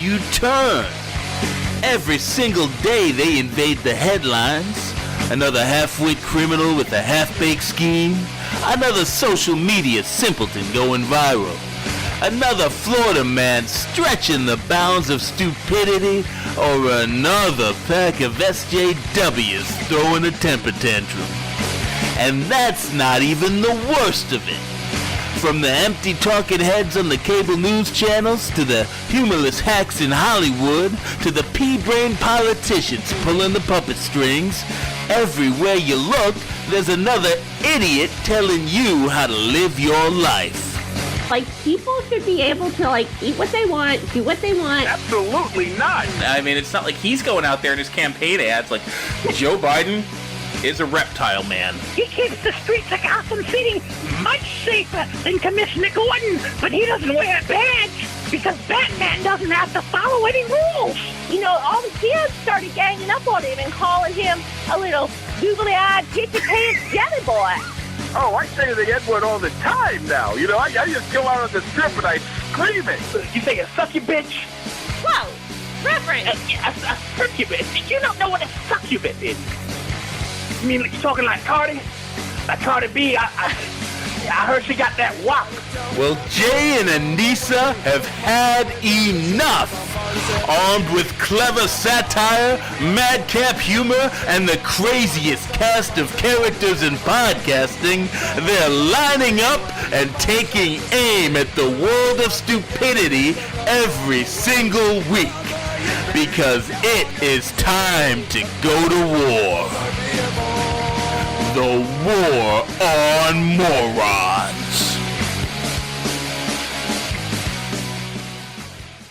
you turn. Every single day they invade the headlines. Another half-wit criminal with a half-baked scheme. Another social media simpleton going viral. Another Florida man stretching the bounds of stupidity. Or another pack of SJWs throwing a temper tantrum. And that's not even the worst of it. From the empty talking heads on the cable news channels, to the humorless hacks in Hollywood, to the pea-brained politicians pulling the puppet strings, everywhere you look, there's another idiot telling you how to live your life. Like, people should be able to, like, eat what they want, do what they want. Absolutely not. I mean, it's not like he's going out there in his campaign ads like, Joe Biden is a reptile man. He keeps the streets of Gotham City much safer than Commissioner Gordon, but he doesn't wear a badge because Batman doesn't have to follow any rules. You know, all the kids started ganging up on him and calling him a little googly-eyed, get-your-pants jelly boy. Oh, I say the N-word all the time now. You know, I just go out on the strip and I scream it. You say a succubbitch? Whoa, Reverend! A succubus. You don't know what a succubus is. You mean like you talking like Cardi? Like Cardi B? I heard she got that wop. Well, Jay and Anissa have had enough. Armed with clever satire, madcap humor, and the craziest cast of characters in podcasting, they're lining up and taking aim at the world of stupidity every single week. Because it is time to go to war. The War on Morons.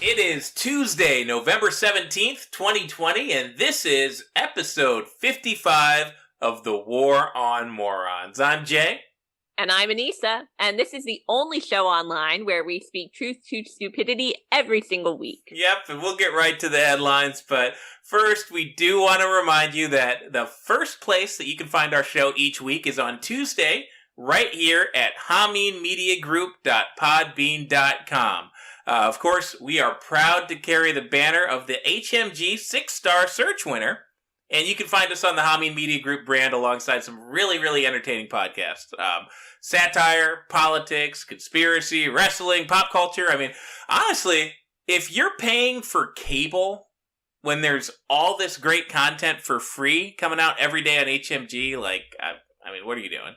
It is Tuesday, November 17th, 2020, and this is episode 55 of The War on Morons. I'm Jay. And I'm Anissa, and this is the only show online where we speak truth to stupidity every single week. Yep, and we'll get right to the headlines, but first, we do want to remind you that the first place that you can find our show each week is on Tuesday, right here at haminmediagroup.podbean.com. Of course, we are proud to carry the banner of the HMG 6-star search winner, and you can find us on the Hamin Media Group brand alongside some really, really entertaining podcasts. Satire, politics, conspiracy, wrestling, pop culture. I mean, honestly, if you're paying for cable when there's all this great content for free coming out every day on HMG, like, I mean, what are you doing?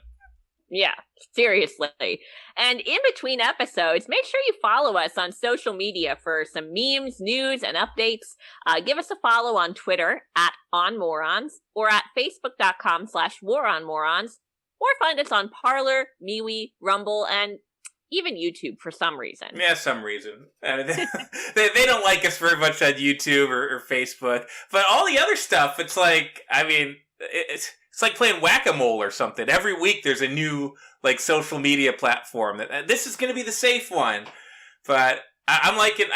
Yeah, seriously. And in between episodes, make sure you follow us on social media for some memes, news, and updates. Give us a follow on Twitter @OnMorons or at Facebook.com/WarOnMorons, or find us on Parler, MeWe, Rumble, and even YouTube for some reason. Yeah, some reason. They don't like us very much on YouTube or Facebook. But all the other stuff, it's like, I mean, it's like playing whack-a-mole or something. Every week there's a new like social media platform. This is going to be the safe one. But I'm liking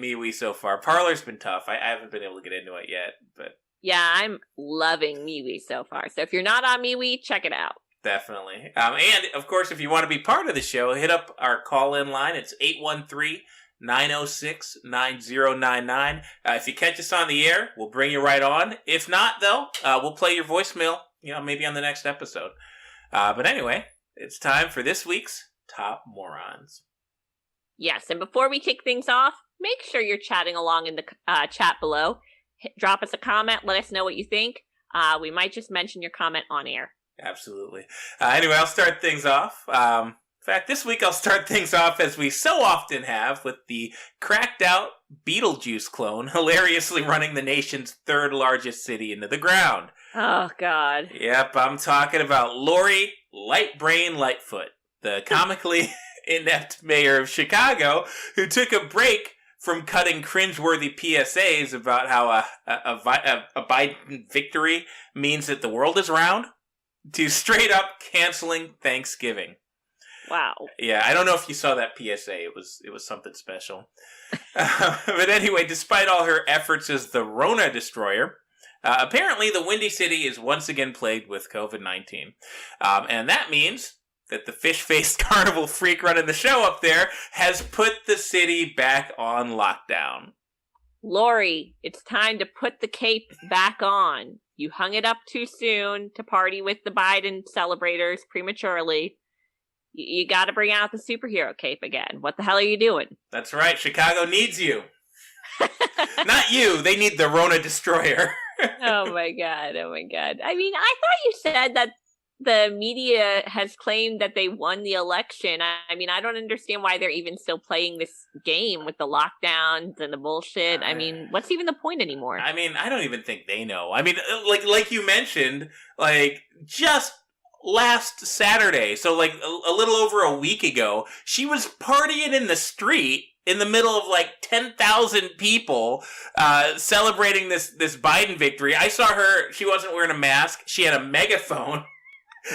MeWe so far. Parler's been tough. I haven't been able to get into it yet. But yeah, I'm loving MeWe so far. So if you're not on MeWe, check it out. Definitely. And, of course, if you want to be part of the show, hit up our call-in line. It's 813-906-9099. If you catch us on the air, we'll bring you right on. If not, though, we'll play your voicemail, maybe on the next episode. But anyway, it's time for this week's Top Morons. Yes, and before we kick things off, make sure you're chatting along in the chat below. Drop us a comment. Let us know what you think. We might just mention your comment on air. Absolutely. Anyway, I'll start things off. In fact, this week I'll start things off as we so often have with the cracked-out Beetlejuice clone hilariously running the nation's third largest city into the ground. Oh, God. Yep, I'm talking about Lori Lightbrain Lightfoot, the comically inept mayor of Chicago, who took a break from cutting cringeworthy PSAs about how a Biden victory means that the world is round, to straight up canceling Thanksgiving. Wow. Yeah, I don't know if you saw that PSA. It was something special. But anyway, despite all her efforts as the Rona destroyer, apparently the Windy City is once again plagued with COVID-19. And that means that the fish-faced carnival freak running the show up there has put the city back on lockdown. Lori, it's time to put the cape back on. You hung it up too soon to party with the Biden celebrators prematurely. You got to bring out the superhero cape again. What the hell are you doing? That's right. Chicago needs you. Not you. They need the Rona Destroyer. Oh my god. I mean, I thought you said that the media has claimed that they won the election. I mean, I don't understand why they're even still playing this game with the lockdowns and the bullshit. I mean, what's even the point anymore? I mean, I don't even think they know. I mean, like you mentioned, like just last Saturday, so like a little over a week ago, she was partying in the street in the middle of like 10,000 people celebrating this Biden victory. I saw her. She wasn't wearing a mask. She had a megaphone.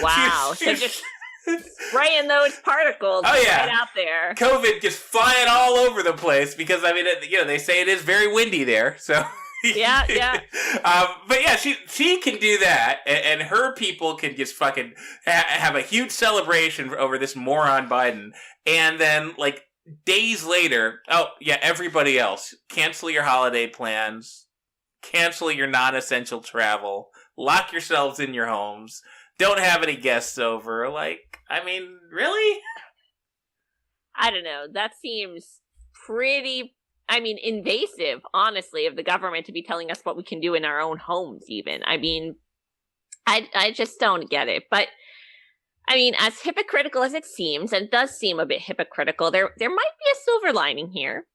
Wow. So just spraying those particles right out there. COVID just flying all over the place because, I mean, they say it is very windy there. So yeah. But yeah, she can do that, and her people can just fucking have a huge celebration over this moron Biden, and then like days later, oh yeah, everybody else, cancel your holiday plans, cancel your non-essential travel, lock yourselves in your homes, don't have any guests over. Like, I mean, really? I don't know. That seems pretty, invasive, honestly, of the government to be telling us what we can do in our own homes, even. I mean, I just don't get it. But, I mean, as hypocritical as it seems, and it does seem a bit hypocritical, there might be a silver lining here.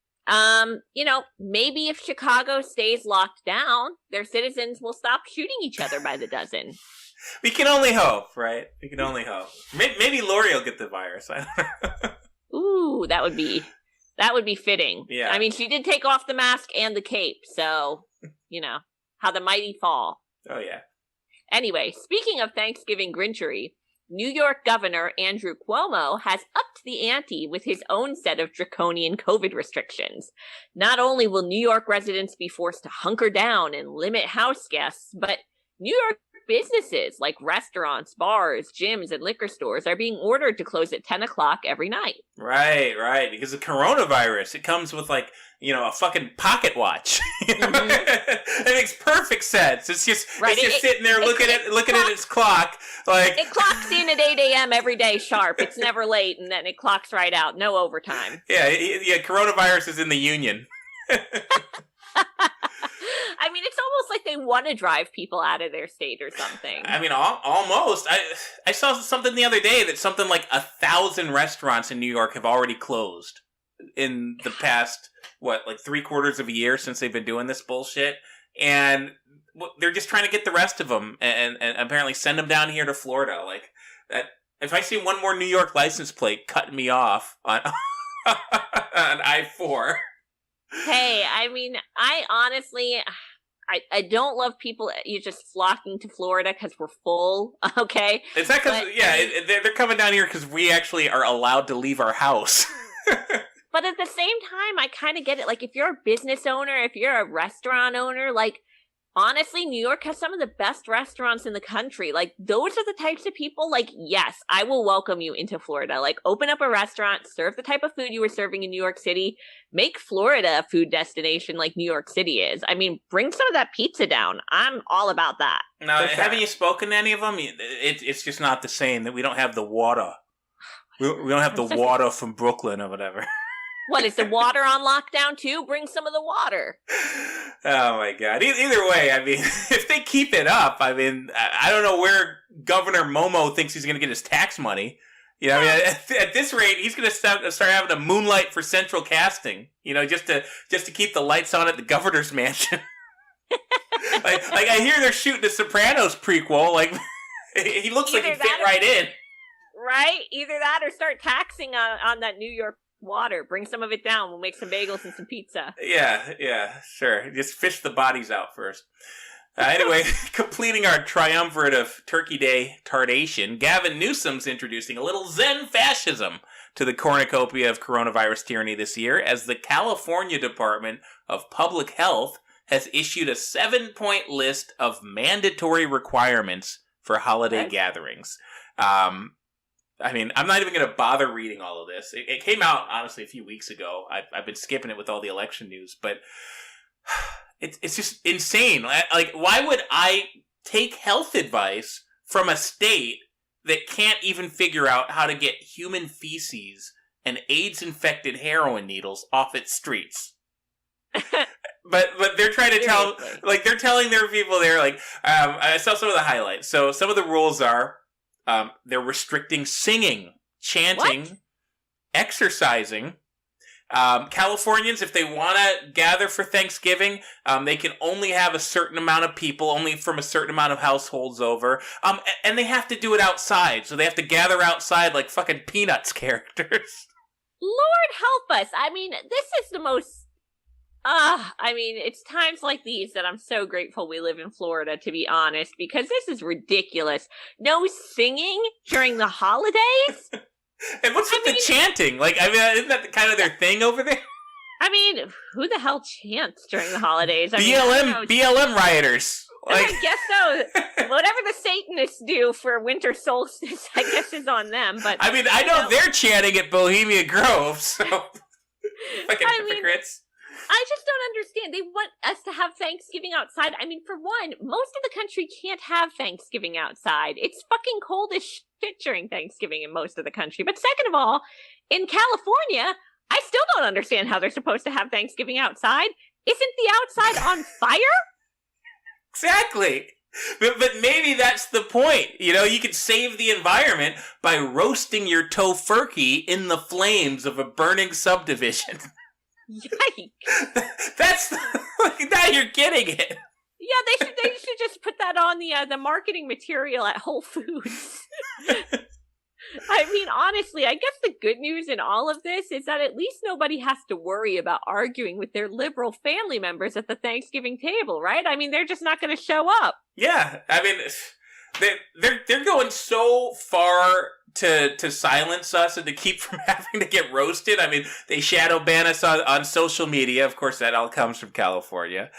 Maybe if Chicago stays locked down, their citizens will stop shooting each other by the dozen. We can only hope, right? We can only hope. Maybe Lori will get the virus. Ooh, that would be fitting. Yeah. I mean, she did take off the mask and the cape, so, how the mighty fall. Oh, yeah. Anyway, speaking of Thanksgiving grinchery, New York Governor Andrew Cuomo has upped the ante with his own set of draconian COVID restrictions. Not only will New York residents be forced to hunker down and limit house guests, but New York businesses like restaurants, bars, gyms, and liquor stores are being ordered to close at 10 o'clock every night. Right. Because of coronavirus, it comes with a fucking pocket watch. It makes perfect sense. It's just sitting there looking at its clock. Like it clocks in at 8 a.m. every day sharp. It's never late, and then it clocks right out. No overtime. Yeah. Coronavirus is in the union. I mean, it's almost like they want to drive people out of their state or something. I mean, almost. I saw something the other day that something like 1,000 restaurants in New York have already closed in the past, 3/4 of a year since they've been doing this bullshit. And they're just trying to get the rest of them and apparently send them down here to Florida. Like, that. If I see one more New York license plate cutting me off on I-4... Hey, I mean, I honestly, I don't love people just flocking to Florida because we're full, okay? It's not because, they're coming down here because we actually are allowed to leave our house. But at the same time, I kind of get it. Like, if you're a business owner, if you're a restaurant owner, like, honestly, New York has some of the best restaurants in the country. Like, those are the types of people, like, yes, I will welcome you into Florida. Like, open up a restaurant, serve the type of food you were serving in New York City, make Florida a food destination like New York City is. I mean, bring some of that pizza down. I'm all about that. Now, haven't you spoken to any of them? It's just not the same, that we don't have the water. We don't have the water from Brooklyn or whatever. What, is the water on lockdown too? Bring some of the water. Oh my God. Either way, I mean, if they keep it up, I mean, I don't know where Governor Momo thinks he's going to get his tax money. I mean, at this rate, he's going to start having a moonlight for central casting, just to keep the lights on at the governor's mansion. like I hear they're shooting a Sopranos prequel. Like, he looks like he'd fit right in. Right? Either that or start taxing on that New York water. Bring some of it down. We'll make some bagels and some pizza. Yeah, sure. Just fish the bodies out first. Anyway, completing our triumvirate of Turkey Day tardation, Gavin Newsom's introducing a little Zen fascism to the cornucopia of coronavirus tyranny this year, as the California Department of Public Health has issued a 7-point list of mandatory requirements for holiday gatherings. I mean, I'm not even going to bother reading all of this. It came out, honestly, a few weeks ago. I've been skipping it with all the election news. But It's just insane. Like, why would I take health advice from a state that can't even figure out how to get human feces and AIDS-infected heroin needles off its streets? But they're trying to tell, like, they're telling their people there, like, I saw some of the highlights. So some of the rules are, they're restricting singing, chanting, exercising. Californians, if they want to gather for Thanksgiving, they can only have a certain amount of people, only from a certain amount of households over. And they have to do it outside, so they have to gather outside like fucking Peanuts characters. Lord help us. I mean, this is the most... I mean, it's times like these that I'm so grateful we live in Florida, to be honest, because this is ridiculous. No singing during the holidays? And what's with the chanting? Like, I mean, isn't that kind of their thing over there? I mean, who the hell chants during the holidays? BLM rioters. Like... I guess so. Whatever the Satanists do for winter solstice, I guess is on them. But I mean, I know they're chanting at Bohemia Grove, so fucking hypocrites. I just don't understand. They want us to have Thanksgiving outside. I mean, for one, most of the country can't have Thanksgiving outside. It's fucking cold as shit during Thanksgiving in most of the country. But second of all, in California, I still don't understand how they're supposed to have Thanksgiving outside. Isn't the outside on fire? Exactly. But maybe that's the point. You know, you could save the environment by roasting your tofurkey in the flames of a burning subdivision. Yikes! That's now you're getting it. Yeah, they should just put that on the marketing material at Whole Foods. I mean, honestly, I guess the good news in all of this is that at least nobody has to worry about arguing with their liberal family members at the Thanksgiving table, right? I mean, they're just not going to show up. Yeah, I mean, they're going so far to silence us and to keep from having to get roasted. I mean, they shadow ban us on social media. Of course, that all comes from California.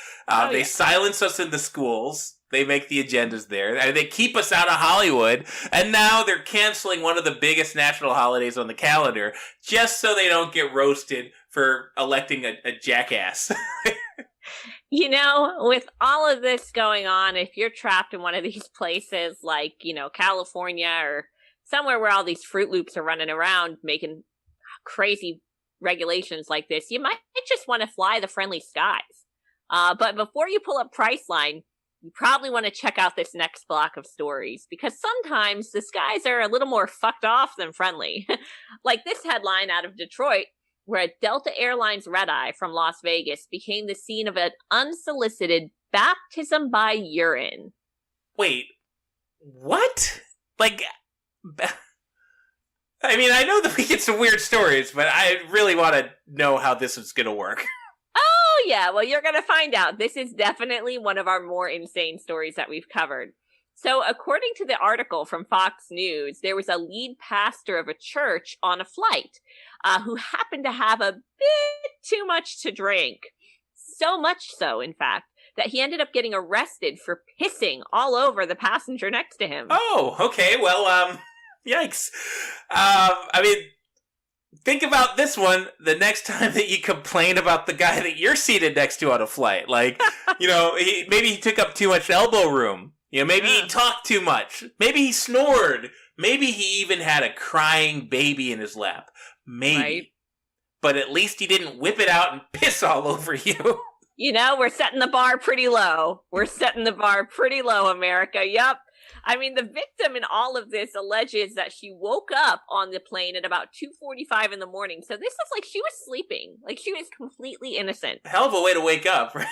They silence us in the schools. They make the agendas there. And they keep us out of Hollywood. And now they're canceling one of the biggest national holidays on the calendar just so they don't get roasted for electing a jackass. You know, with all of this going on, if you're trapped in one of these places like, you know, California or somewhere where all these Fruit Loops are running around making crazy regulations like this, you might just want to fly the friendly skies. But before you pull up Priceline, you probably want to check out this next block of stories, because sometimes the skies are a little more fucked off than friendly. Like this headline out of Detroit, where a Delta Airlines red-eye from Las Vegas became the scene of an unsolicited baptism by urine. Wait, what? Like, I mean, I know that we get some weird stories, but I really want to know how this is going to work. Oh, yeah. Well, you're going to find out. This is definitely one of our more insane stories that we've covered. So, according to the article from Fox News, there was a lead pastor of a church on a flight who happened to have a bit too much to drink. So much so, in fact, that he ended up getting arrested for pissing all over the passenger next to him. Oh, okay. Well, yikes. I mean, think about this one the next time that you complain about the guy that you're seated next to on a flight. Like, you know, maybe he took up too much elbow room. You know, maybe he talked too much. Maybe he snored. Maybe he even had a crying baby in his lap. Maybe. Right. But at least he didn't whip it out and piss all over you. You know, we're setting the bar pretty low. We're setting the bar pretty low, America. Yep. I mean, the victim in all of this alleges that she woke up on the plane at about 2:45 in the morning. So this is like she was sleeping. Like she was completely innocent. Hell of a way to wake up, right?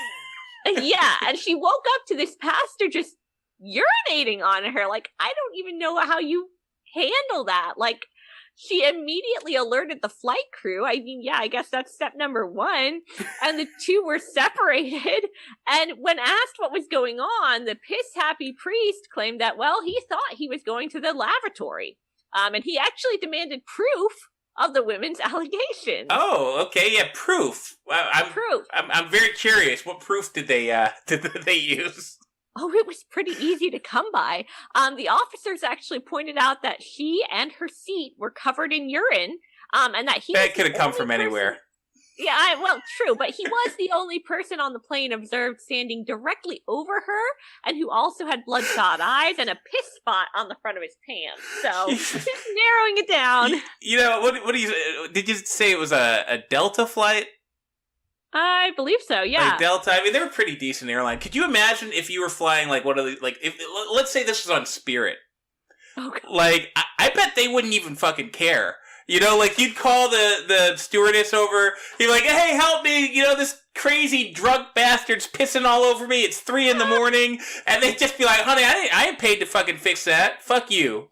Yeah. And she woke up to this pastor just urinating on her. Like, I don't even know how you handle that. Like, she immediately alerted the flight crew. I mean, yeah, I guess that's step number one. And the two were separated. And when asked what was going on, the piss-happy priest claimed that, well, he thought he was going to the lavatory. And he actually demanded proof of the women's allegations. Oh, okay, yeah, proof. Proof. I'm very curious. What proof did they use? Oh, it was pretty easy to come by. The officers actually pointed out that she and her seat were covered in urine, and that he... That could have come from anywhere. Yeah, well, true, but he was the only person on the plane observed standing directly over her and who also had bloodshot eyes and a piss spot on the front of his pants. So, just narrowing it down. You know, what do you, did you say it was a Delta flight? I believe so, yeah. Like Delta, I mean, they're a pretty decent airline. Could you imagine if you were flying like one of the, like, if let's say this was on Spirit. Oh, God. Like, I bet they wouldn't even fucking care. You know, like, you'd call the stewardess over, you're like, hey, help me, you know, this crazy drunk bastard's pissing all over me, it's 3 a.m, and they'd just be like, honey, I ain't paid to fucking fix that, fuck you.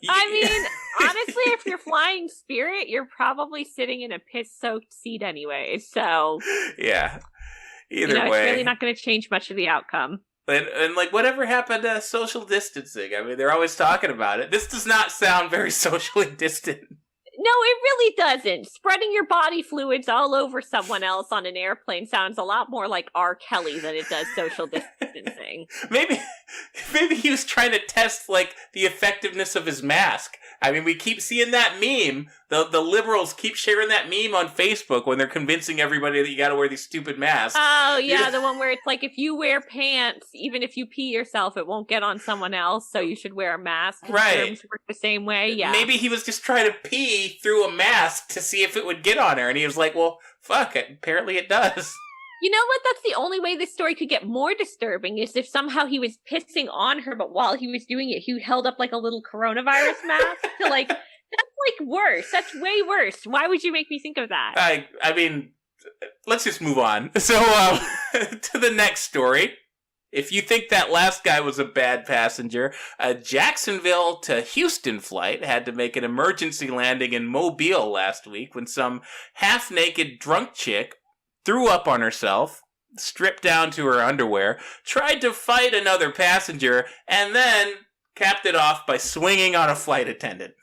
I mean, honestly, if you're flying Spirit, you're probably sitting in a piss-soaked seat anyway, so... Yeah, either way. It's really not going to change much of the outcome. And, like, whatever happened to social distancing? I mean, they're always talking about it. This does not sound very socially distant. No, it really doesn't. Spreading your body fluids all over someone else on an airplane sounds a lot more like R. Kelly than it does social distancing. Maybe he was trying to test, like, the effectiveness of his mask. I mean, we keep seeing that meme. The liberals keep sharing that meme on Facebook when they're convincing everybody that you gotta wear these stupid masks. Oh, yeah, the one where it's like, if you wear pants, even if you pee yourself, it won't get on someone else, so you should wear a mask. Right. Germs work the same way, yeah. Maybe he was just trying to pee through a mask to see if it would get on her, and he was like, well, fuck it, apparently it does. You know what? That's the only way this story could get more disturbing is if somehow he was pissing on her, but while he was doing it, he held up like a little coronavirus mask to like, that's like worse. That's way worse. Why would you make me think of that? I mean, let's just move on. So, to the next story. If you think that last guy was a bad passenger, a Jacksonville to Houston flight had to make an emergency landing in Mobile last week when some half-naked drunk chick threw up on herself, stripped down to her underwear, tried to fight another passenger, and then capped it off by swinging on a flight attendant.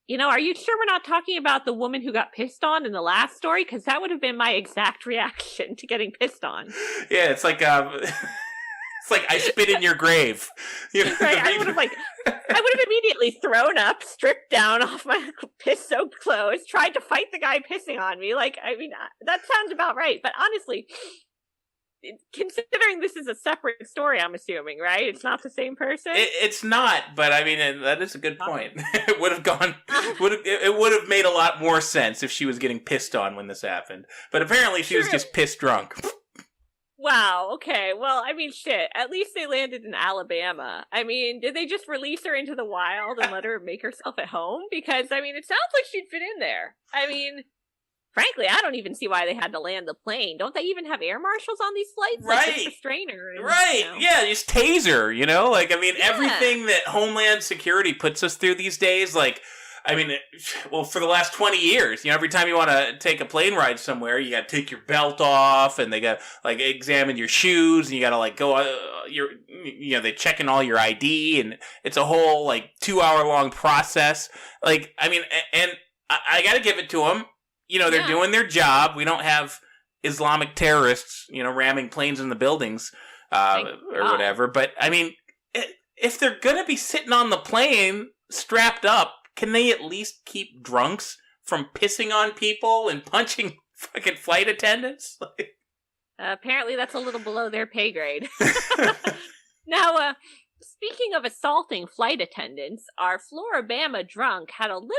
You know, are you sure we're not talking about the woman who got pissed on in the last story? Because that would have been my exact reaction to getting pissed on. Yeah, it's like I spit in your grave. You know, right, I would have immediately thrown up, stripped down off my piss-soaked clothes, tried to fight the guy pissing on me. Like, I mean, that sounds about right. But honestly, considering this is a separate story, I'm assuming, right? It's not the same person? It's not, but I mean, that is a good point. It would have made a lot more sense if she was getting pissed on when this happened. But apparently she was just pissed drunk. Wow, okay. Well, I mean, shit. At least they landed in Alabama. I mean, did they just release her into the wild and let her make herself at home? Because, I mean, it sounds like she'd fit in there. I mean, frankly, I don't even see why they had to land the plane. Don't they even have air marshals on these flights? Right. Like, just restrain her. And, right. You know. Yeah, just taser, you know? Like, I mean, Yeah. everything that Homeland Security puts us through these days, like, I mean, well, for the last 20 years, you know, every time you want to take a plane ride somewhere, you got to take your belt off, and they got like examine your shoes, and you got to like go, they're checking all your ID, and it's a whole like 2-hour long process. Like, I mean, and I got to give it to them. You know, they're doing their job. We don't have Islamic terrorists, you know, ramming planes in the buildings or whatever. But I mean, if they're gonna be sitting on the plane strapped up, can they at least keep drunks from pissing on people and punching fucking flight attendants? Apparently that's a little below their pay grade. Now, speaking of assaulting flight attendants, our Floribama drunk had a little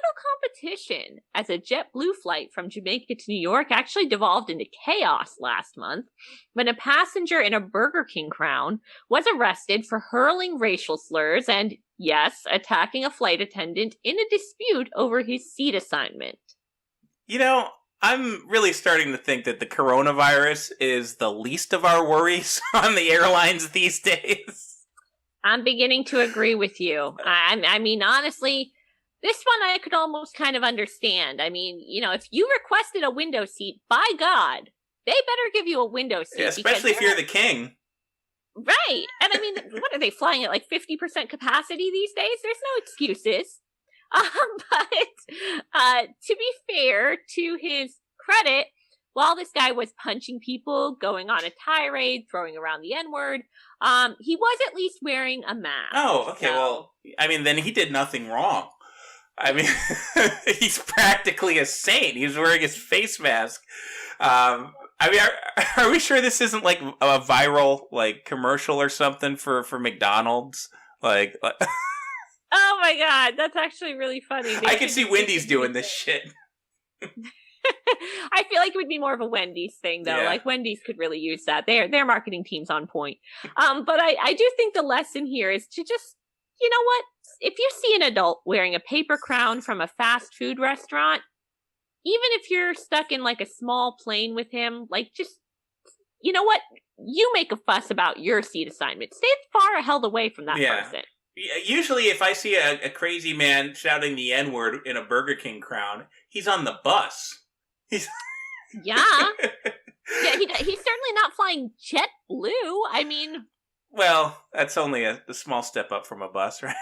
competition as a JetBlue flight from Jamaica to New York actually devolved into chaos last month when a passenger in a Burger King crown was arrested for hurling racial slurs and, yes, attacking a flight attendant in a dispute over his seat assignment. You know, I'm really starting to think that the coronavirus is the least of our worries on the airlines these days. I'm beginning to agree with you. I mean, honestly, this one I could almost kind of understand. I mean, you know, if you requested a window seat, by God, they better give you a window seat. Yeah, especially if you're the king. Right. And I mean, what are they flying at, like 50% capacity these days? There's no excuses. But to be fair, to his credit, while this guy was punching people, going on a tirade, throwing around the N-word, he was at least wearing a mask. Oh, okay. So. Well, I mean, then he did nothing wrong. I mean, he's practically a saint. He's wearing his face mask. I mean, are we sure this isn't like a viral like commercial or something for McDonald's? Like Oh my god, that's actually really funny. I can see Wendy's doing this shit. I feel like it would be more of a Wendy's thing, though. Yeah. Like Wendy's could really use that. Their marketing team's on point. But I do think the lesson here is to just, you know what? If you see an adult wearing a paper crown from a fast food restaurant, even if you're stuck in like a small plane with him, like just, you know what? You make a fuss about your seat assignment. Stay far held away from that person. Usually, if I see a crazy man shouting the N-word in a Burger King crown, he's on the bus. Yeah. He's certainly not flying JetBlue. I mean... Well, that's only a small step up from a bus, right?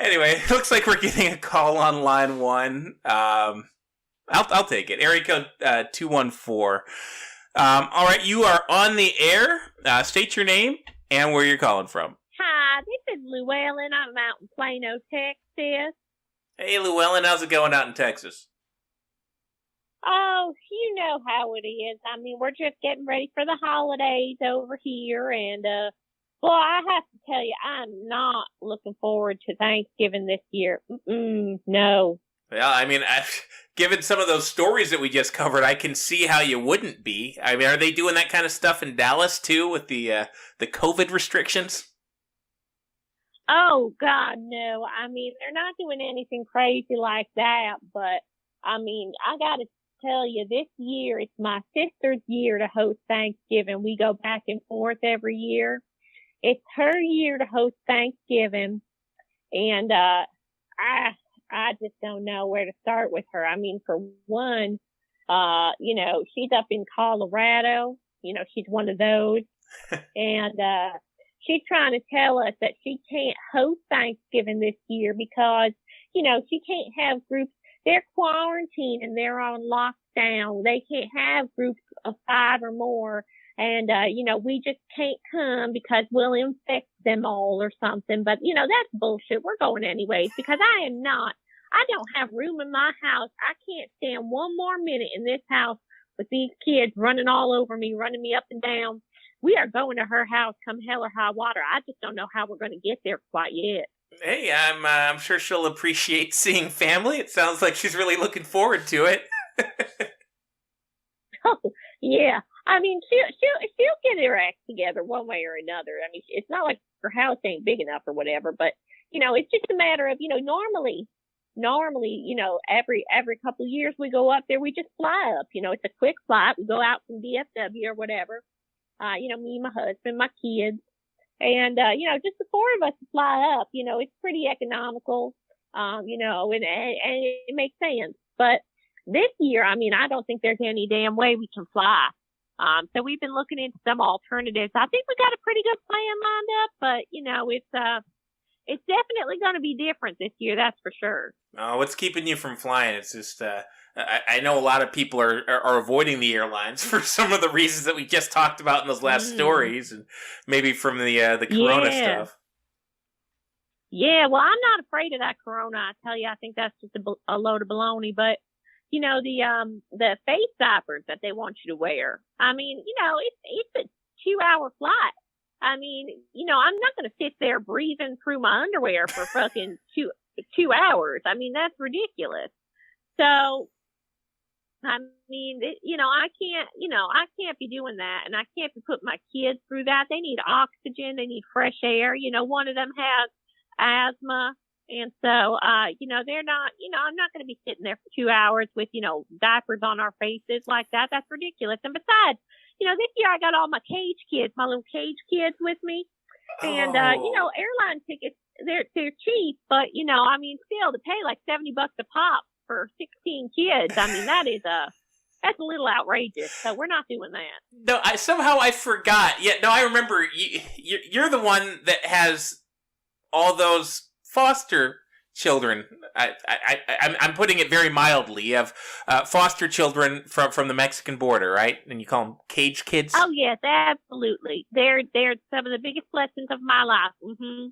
Anyway, it looks like we're getting a call on line 1. I'll take it. Area code 214. All right, you are on the air. State your name and where you're calling from. Hi, this is LueEllen. I'm out in Plano, Texas. Hey, LueEllen, how's it going out in Texas? Oh, you know how it is. I mean, we're just getting ready for the holidays over here, and well, I have to tell you, I'm not looking forward to Thanksgiving this year. No. Well, I mean, given some of those stories that we just covered, I can see how you wouldn't be. I mean, are they doing that kind of stuff in Dallas too with the COVID restrictions? Oh, God, no. I mean, they're not doing anything crazy like that, but, I mean, I got to tell you, this year, it's my sister's year to host Thanksgiving. We go back and forth every year. It's her year to host Thanksgiving, and I just don't know where to start with her. I mean, for one, you know, she's up in Colorado. You know, she's one of those, and she's trying to tell us that she can't host Thanksgiving this year because, you know, she can't have groups. They're quarantined and they're on lockdown. They can't have groups of 5 or more. And, you know, we just can't come because we'll infect them all or something. But, you know, that's bullshit. We're going anyways because I don't have room in my house. I can't stand one more minute in this house with these kids running all over me, running me up and down. We are going to her house come hell or high water. I just don't know how we're going to get there quite yet. Hey, I'm sure she'll appreciate seeing family. It sounds like she's really looking forward to it. Oh, yeah. I mean, she'll get her act together one way or another. I mean, it's not like her house ain't big enough or whatever, but, you know, it's just a matter of, you know, normally, you know, every couple of years we go up there, we just fly up. You know, it's a quick flight. We go out from DFW or whatever. You know, me, my husband, my kids, and, you know, just the 4 of us fly up. You know, it's pretty economical, you know, and it makes sense. But this year, I mean, I don't think there's any damn way we can fly. So we've been looking into some alternatives. I think we got a pretty good plan lined up, but, you know, it's definitely going to be different this year. That's for sure. Oh, what's keeping you from flying? It's just, I know a lot of people are avoiding the airlines for some of the reasons that we just talked about in those last stories, and maybe from the corona stuff. Yeah, well, I'm not afraid of that corona. I tell you, I think that's just a load of baloney. But you know, the face diapers that they want you to wear. I mean, you know, it's a 2-hour flight. I mean, you know, I'm not going to sit there breathing through my underwear for fucking two hours. I mean, that's ridiculous. So, I mean, you know, I can't be doing that, and I can't be putting my kids through that. They need oxygen. They need fresh air. You know, one of them has asthma. And so, you know, they're not, you know, I'm not going to be sitting there for 2 hours with, you know, diapers on our faces like that. That's ridiculous. And besides, you know, this year I got all my cage kids, my little cage kids with me. And, you know, airline tickets, they're cheap, but, you know, I mean, still to pay like $70 a pop for 16 kids. I mean, that's a little outrageous. So we're not doing that. No, I forgot. Yeah, no, I remember you're the one that has all those foster children. I'm putting it very mildly. You have foster children from the Mexican border, right? And you call them cage kids? Oh, yes, absolutely. They're some of the biggest blessings of my life. Mm-hmm.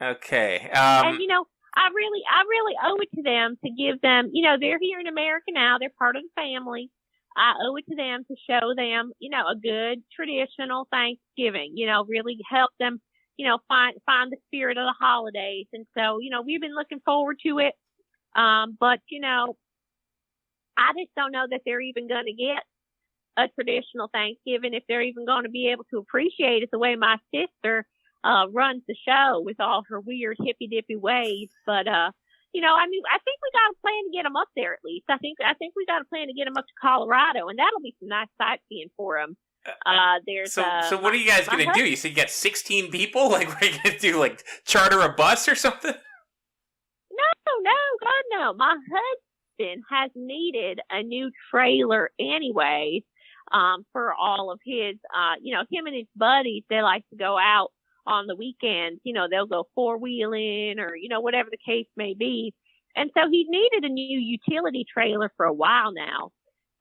Okay. And, you know, I really owe it to them to give them, they're here in America now. They're part of the family. I owe it to them to show them, a good traditional Thanksgiving, really help them, find the spirit of the holidays. And so, we've been looking forward to it. But, I just don't know that they're even going to get a traditional Thanksgiving, if they're even going to be able to appreciate it the way my sister runs the show with all her weird hippy dippy ways. But I think we got a plan to get them up there at least. I think we got a plan to get them up to Colorado, and that'll be some nice sightseeing for them. So what are you guys gonna do? You said you got 16 people. Like, what are you gonna do? Like, charter a bus or something? No, God no. My husband has needed a new trailer anyways. For all of his, him and his buddies, they like to go out on the weekends. They'll go 4-wheeling or, whatever the case may be. And so he's needed a new utility trailer for a while now.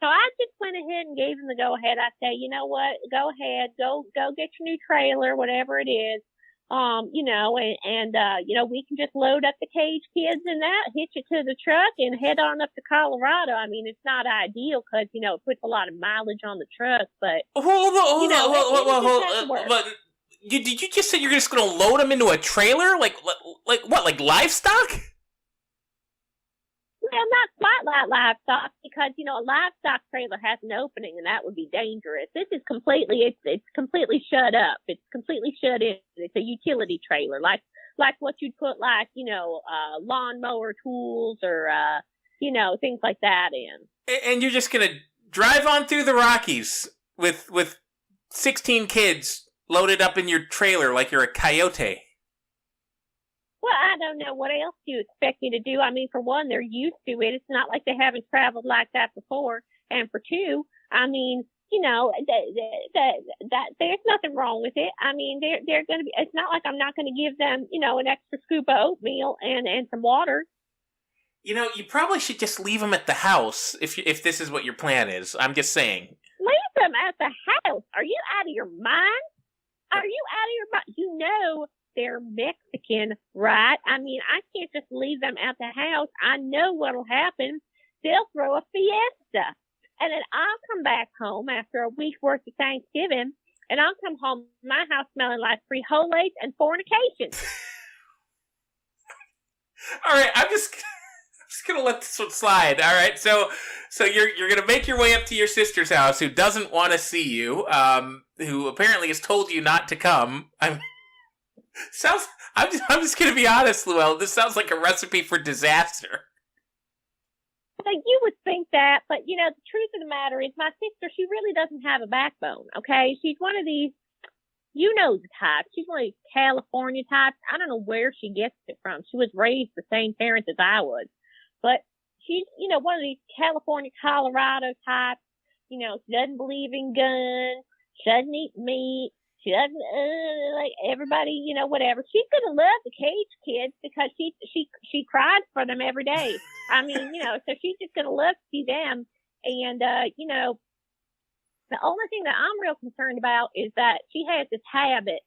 So I just went ahead and gave him the go ahead. I say, you know what, go ahead, go get your new trailer, whatever it is. We can just load up the cage kids in that, hitch it to the truck, and head on up to Colorado. I mean, it's not ideal because, it puts a lot of mileage on the truck, but... Hold on. Did you just say you're just going to load them into a trailer? Like what, like livestock? Well, not quite like livestock, because, a livestock trailer has an opening, and that would be dangerous. This is completely, it's completely shut up. It's completely shut in. It's a utility trailer, like what you'd put, lawnmower tools or, things like that in. And you're just going to drive on through the Rockies with 16 kids loaded up in your trailer like you're a coyote. Well, I don't know. What else do you expect me to do? I mean, for one, they're used to it. It's not like they haven't traveled like that before. And for two, I mean, that there's nothing wrong with it. I mean, they're going to be, it's not like I'm not going to give them, an extra scoop of oatmeal and some water. You probably should just leave them at the house if this is what your plan is. I'm just saying. Leave them at the house? Are you out of your mind? Are you out of your mind? They're Mexican, right? I mean, I can't just leave them at the house. I know what'll happen. They'll throw a fiesta. And then I'll come back home after a week's worth of Thanksgiving, and I'll come home to my house smelling like frijoles and fornication. All right, I'm just gonna let this one slide. All right, so you're gonna make your way up to your sister's house, who doesn't want to see you, who apparently has told you not to come. I'm just gonna be honest, LueEllen. This sounds like a recipe for disaster. You would think that, but the truth of the matter is, my sister, she really doesn't have a backbone. Okay, she's one of these, the type. She's one of these California types. I don't know where she gets it from. She was raised the same parents as I was, but she's one of these California, Colorado types. She doesn't believe in guns. She doesn't eat meat. She doesn't like everybody, whatever. She's gonna love the cage kids because she cries for them every day. I mean, so she's just gonna love to see them. And the only thing that I'm real concerned about is that she has this habit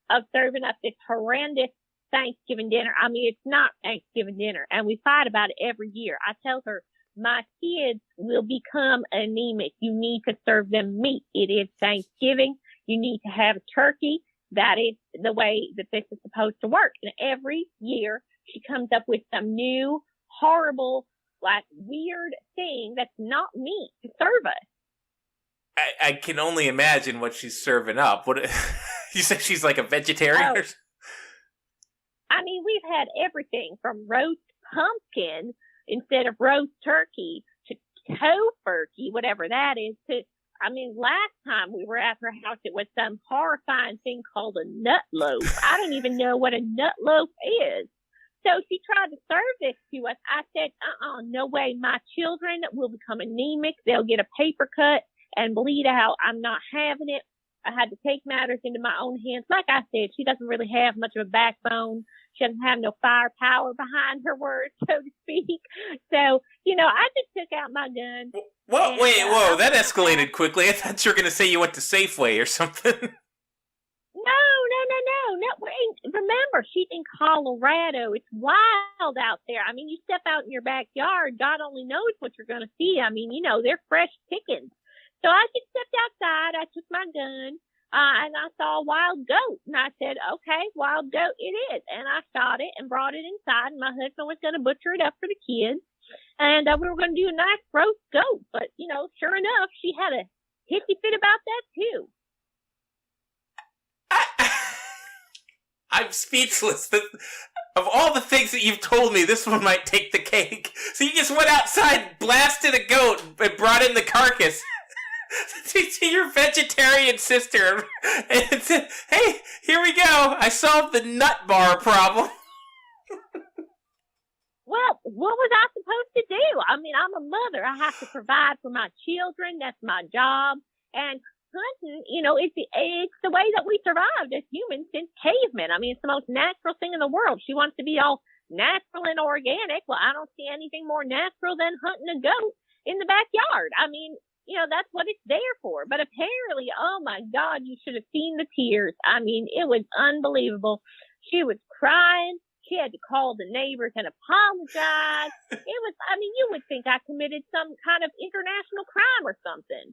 of serving up this horrendous Thanksgiving dinner. I mean, it's not Thanksgiving dinner, and we fight about it every year. I tell her, my kids will become anemic. You need to serve them meat. It is Thanksgiving. You need to have a turkey. That is the way that this is supposed to work. And every year she comes up with some new, horrible, weird thing that's not meat to serve us. I can only imagine what she's serving up. What you said, she's like a vegetarian? Oh. I mean, we've had everything from roast pumpkin instead of roast turkey to tofurkey, whatever that is, to last time we were at her house, it was some horrifying thing called a nut loaf. I don't even know what a nut loaf is. So she tried to serve this to us. I said, no way. My children will become anemic. They'll get a paper cut and bleed out. I'm not having it. I had to take matters into my own hands. Like I said, she doesn't really have much of a backbone. She doesn't have no firepower behind her words, so to speak. So, I just took out my gun. Whoa, whoa, that escalated quickly. I thought you were going to say you went to Safeway or something. No. Remember, she's in Colorado. It's wild out there. I mean, you step out in your backyard, God only knows what you're going to see. I mean, they're fresh pickings. So I just stepped outside. I took my gun, and I saw a wild goat. And I said, okay, wild goat it is. And I shot it and brought it inside. And my husband was going to butcher it up for the kids. And we were going to do a nice roast goat. But, sure enough, she had a hissy fit about that, too. I'm speechless. Of all the things that you've told me, this one might take the cake. So you just went outside, blasted a goat, and brought in the carcass to your vegetarian sister and said, hey, here we go. I solved the nut bar problem. Well, what was I supposed to do? I mean, I'm a mother. I have to provide for my children. That's my job. And hunting, it's the way that we survived as humans since cavemen. I mean, it's the most natural thing in the world. She wants to be all natural and organic. Well, I don't see anything more natural than hunting a goat in the backyard. I mean, that's what it's there for. But apparently, oh my God, you should have seen the tears. I mean, it was unbelievable. She was crying. She had to call the neighbors and apologize. You would think I committed some kind of international crime or something.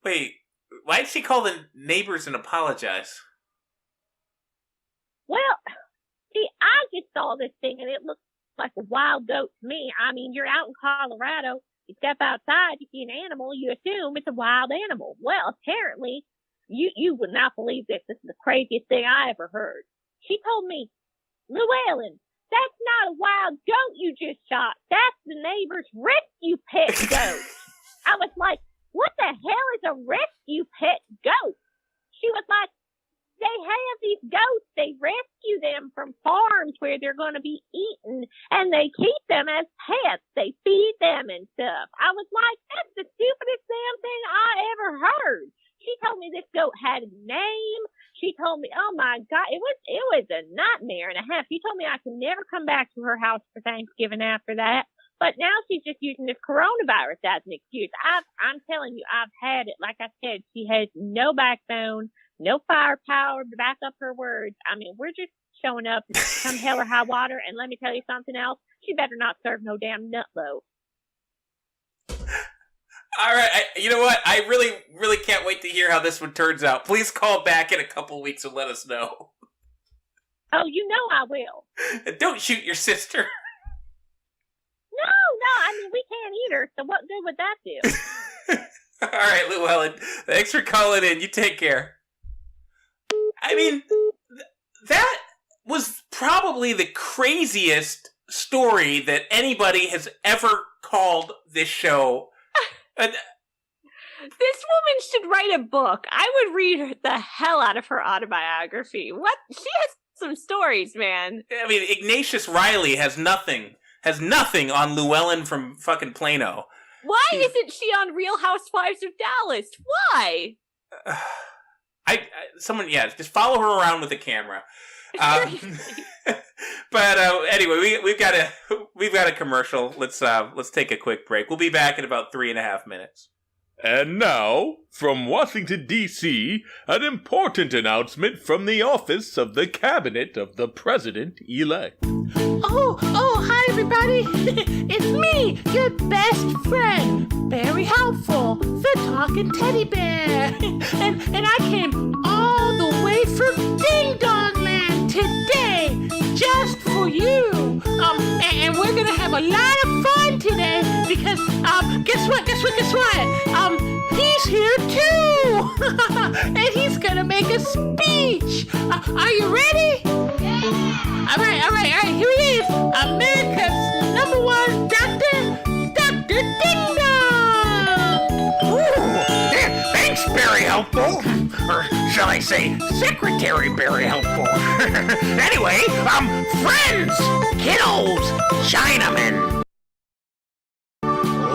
Wait. Why did she call the neighbors and apologize? Well, see, I just saw this thing and it looked like a wild goat to me. I mean, you're out in Colorado, you step outside, you see an animal, you assume it's a wild animal. Well, apparently, you would not believe this. This is the craziest thing I ever heard. She told me, LueEllen, that's not a wild goat you just shot. That's the neighbor's rescue pet goat. I was like, what the hell is a rescue pet goat? She was like, they have these goats. They rescue them from farms where they're going to be eaten, and they keep them as pets. They feed them and stuff. I was like, that's the stupidest damn thing I ever heard. She told me this goat had a name. She told me, oh my God, it was a nightmare and a half. She told me I could never come back to her house for Thanksgiving after that. But now she's just using this coronavirus as an excuse. I'm telling you, I've had it. Like I said, she has no backbone, no firepower to back up her words. I mean, we're just showing up come hell or high water. And let me tell you something else. She better not serve no damn nut loaf. All right. You know what? I really, really can't wait to hear how this one turns out. Please call back in a couple weeks and let us know. Oh, you know I will. And don't shoot your sister. No, I mean, we can't eat her, so what good would that do? All right, LueEllen, thanks for calling in. You take care. I mean, that was probably the craziest story that anybody has ever called this show. This woman should write a book. I would read the hell out of her autobiography. What? She has some stories, man. I mean, Ignatius Riley has nothing on LueEllen from fucking Plano. Why isn't she on Real Housewives of Dallas? Why? Just follow her around with a camera. But anyway, we've got a commercial. Let's take a quick break. We'll be back in about 3.5 minutes. And now, from Washington, D.C., an important announcement from the office of the Cabinet of the President-elect. Oh, hi, everybody. It's me, your best friend, very helpful, the talking teddy bear. And I came all the way from Ding Dong Land today, just for you. And we're gonna have a lot of fun today because, guess what? He's here too, and he's gonna make a speech. Are you ready? Yeah. All right. Here he is, America's #1 doctor, Dr. Ding Dong. Ooh, thanks, very helpful. Or shall I say, Secretary very helpful. Anyway, friends, kiddos, Chinamen,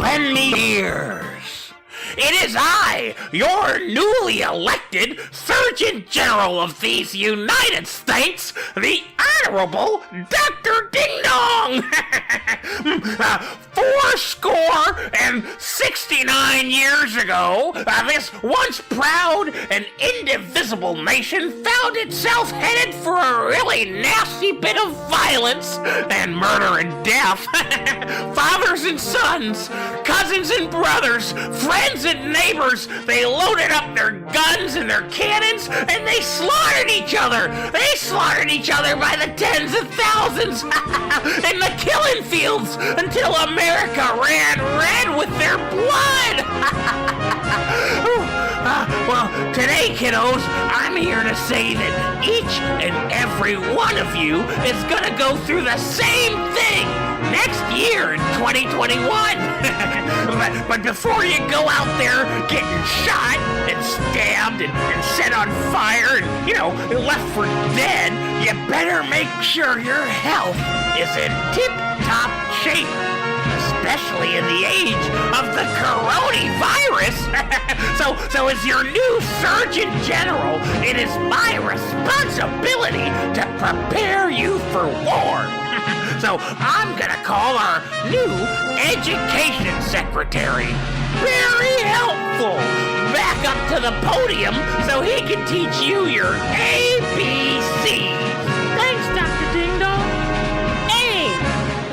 lend me ears. It is I, your newly elected Surgeon General of these United States, the Honorable Dr. Ding Dong. 69 years ago, this once proud and indivisible nation found itself headed for a really nasty bit of violence and murder and death. Fathers and sons, cousins and brothers, friends and neighbors, they loaded up their guns and their cannons and they slaughtered each other. They slaughtered each other by the tens of thousands in the killing fields until America ran red with their blood. Well, today, kiddos, I'm here to say that each and every one of you is gonna go through the same thing next year in 2021. but before you go out there getting shot and stabbed and set on fire and, left for dead, you better make sure your health is in tip-top shape. Especially in the age of the coronavirus. So as your new Surgeon General, it is my responsibility to prepare you for war. So I'm gonna call our new Education Secretary, very helpful, back up to the podium so he can teach you your ABCs. Thanks, Dr. Ding Dong. A.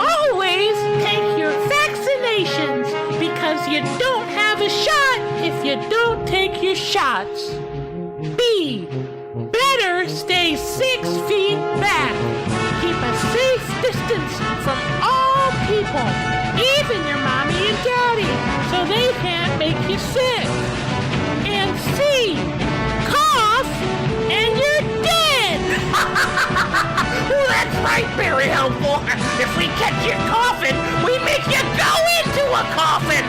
Always take your vaccinations because you don't have a shot if you don't take your shots. B. Better stay 6 feet back. Keep a safe distance from all people, even your mommy and daddy, so they can't make you sick. And C. Cough and you're dead. Well, that's right, very helpful. If we catch you coughing, we make you go into a coffin.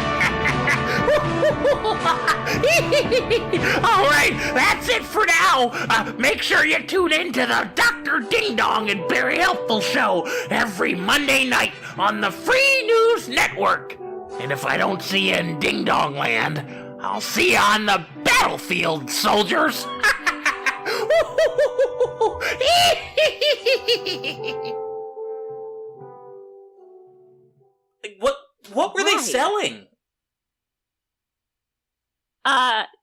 All right, that's it for now. Make sure you tune in to the Dr. Ding Dong and Very Helpful show every Monday night on the Free News Network. And if I don't see you in Ding Dong Land, I'll see you on the battlefield, soldiers. What were they selling?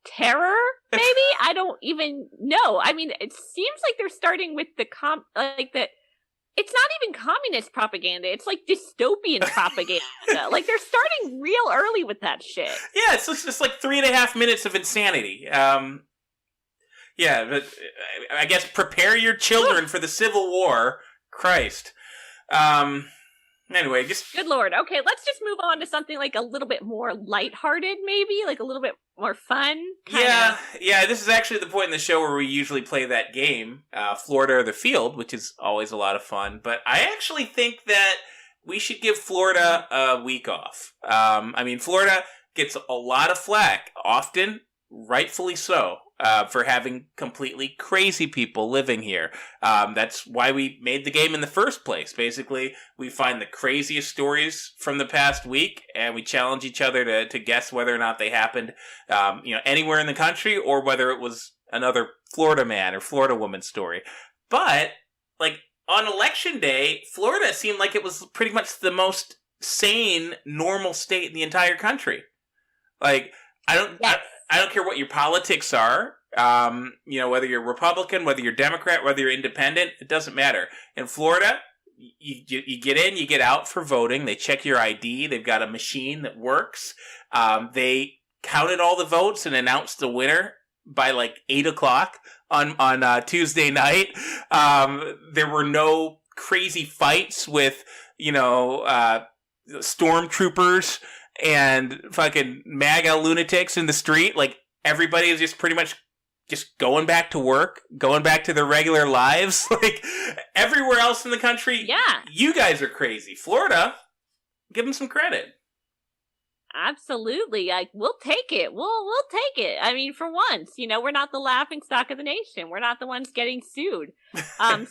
Terror, maybe? I don't even know. I mean, it seems like they're starting with it's not even communist propaganda. It's like dystopian propaganda. Like, they're starting real early with that shit. Yeah, it's just like 3.5 minutes of insanity. Yeah, but I guess prepare your children for the Civil War. Christ. Anyway, just... Good Lord. Okay, let's just move on to something like a little bit more lighthearted, maybe? Like a little bit more fun? Yeah, this is actually the point in the show where we usually play that game, Florida or the Field, which is always a lot of fun. But I actually think that we should give Florida a week off. I mean, Florida gets a lot of flack, often rightfully so, for having completely crazy people living here. That's why we made the game in the first place. Basically, we find the craziest stories from the past week, and we challenge each other to guess whether or not they happened, anywhere in the country, or whether it was another Florida man or Florida woman story. But, on election day, Florida seemed like it was pretty much the most sane, normal state in the entire country. I don't care what your politics are, whether you're Republican, whether you're Democrat, whether you're independent, it doesn't matter. In Florida, you get in, you get out for voting. They check your ID. They've got a machine that works. They counted all the votes and announced the winner by 8 o'clock on Tuesday night. There were no crazy fights with, stormtroopers and fucking MAGA lunatics in the street. Everybody is just pretty much just going back to work, going back to their regular lives. Everywhere else in the country, yeah, you guys are crazy. Florida, give them some credit. Absolutely. Like, we'll take it. We'll take it. I mean, for once, we're not the laughing stock of the nation. We're not the ones getting sued.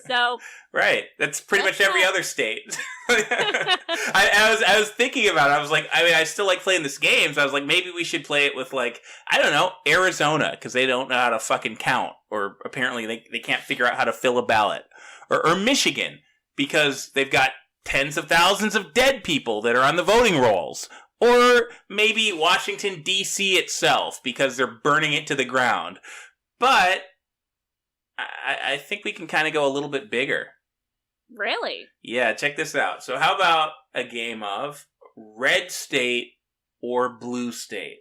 So right. That's pretty much every other state. I was thinking about it. I was like, I still like playing this game. So I was like, maybe we should play it with, like, I don't know, Arizona, because they don't know how to fucking count, or apparently they can't figure out how to fill a ballot, or Michigan, because they've got tens of thousands of dead people that are on the voting rolls. Or maybe Washington, D.C. itself, because they're burning it to the ground. But I think we can kind of go a little bit bigger. Really? Yeah, check this out. So how about a game of red state or blue state?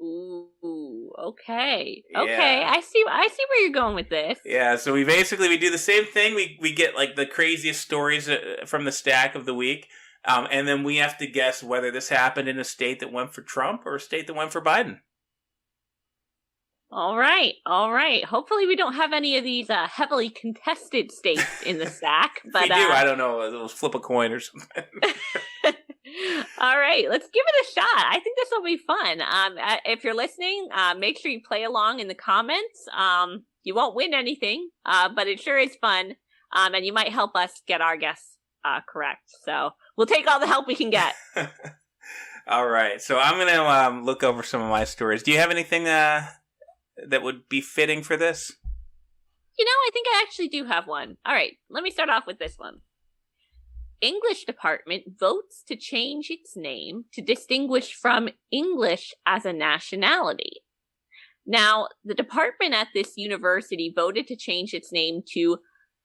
Ooh, okay. Yeah. Okay, I see where you're going with this. Yeah, so we do the same thing. We get, like, the craziest stories from the stack of the week. And then we have to guess whether this happened in a state that went for Trump or a state that went for Biden. All right. Hopefully we don't have any of these heavily contested states in the stack. But if we do, I don't know. We'll flip a coin or something. All right, let's give it a shot. I think this will be fun. If you're listening, make sure you play along in the comments. You won't win anything, but it sure is fun. And you might help us get our guess correct. So we'll take all the help we can get. All right. So I'm going to look over some of my stories. Do you have anything that would be fitting for this? I think I actually do have one. All right. Let me start off with this one. English department votes to change its name to distinguish from English as a nationality. Now, the department at this university voted to change its name to